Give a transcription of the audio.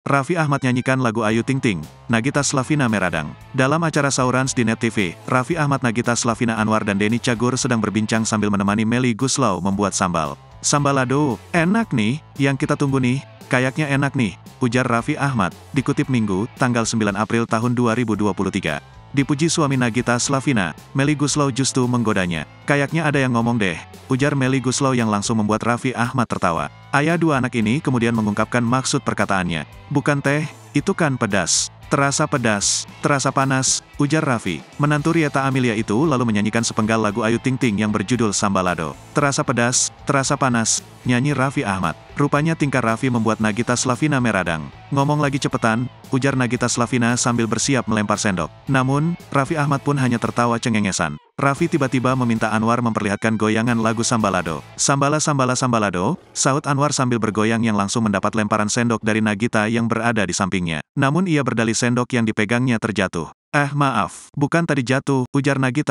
Raffi Ahmad nyanyikan lagu Ayu Ting Ting, Nagita Slavina Meradang. Dalam acara Saurans di Net TV, Raffi Ahmad, Nagita Slavina Anwar dan Denny Cagur sedang berbincang sambil menemani Melly Goeslaw membuat sambal. Sambalado, enak nih, yang kita tunggu nih, kayaknya enak nih, ujar Raffi Ahmad, dikutip Minggu, tanggal 9 April tahun 2023. Dipuji suami Nagita Slavina, Melly Goeslaw justru menggodanya. Kayaknya ada yang ngomong deh, ujar Melly Goeslaw yang langsung membuat Raffi Ahmad tertawa. Ayah dua anak ini kemudian mengungkapkan maksud perkataannya. Bukan teh, itu kan pedas. Terasa pedas, terasa panas, ujar Raffi. Menantu Rieta Amelia itu lalu menyanyikan sepenggal lagu Ayu Ting Ting yang berjudul Sambalado. Terasa pedas, terasa panas, nyanyi Raffi Ahmad. Rupanya tingkah Raffi membuat Nagita Slavina meradang. Ngomong lagi cepetan, ujar Nagita Slavina sambil bersiap melempar sendok. Namun, Raffi Ahmad pun hanya tertawa cengengesan. Raffi tiba-tiba meminta Anwar memperlihatkan goyangan lagu Sambalado. Sambala sambala sambalado, sahut Anwar sambil bergoyang yang langsung mendapat lemparan sendok dari Nagita yang berada di sampingnya. Namun ia berdalih sendok yang dipegangnya terjatuh. Maaf, bukan tadi jatuh, ujar Nagita.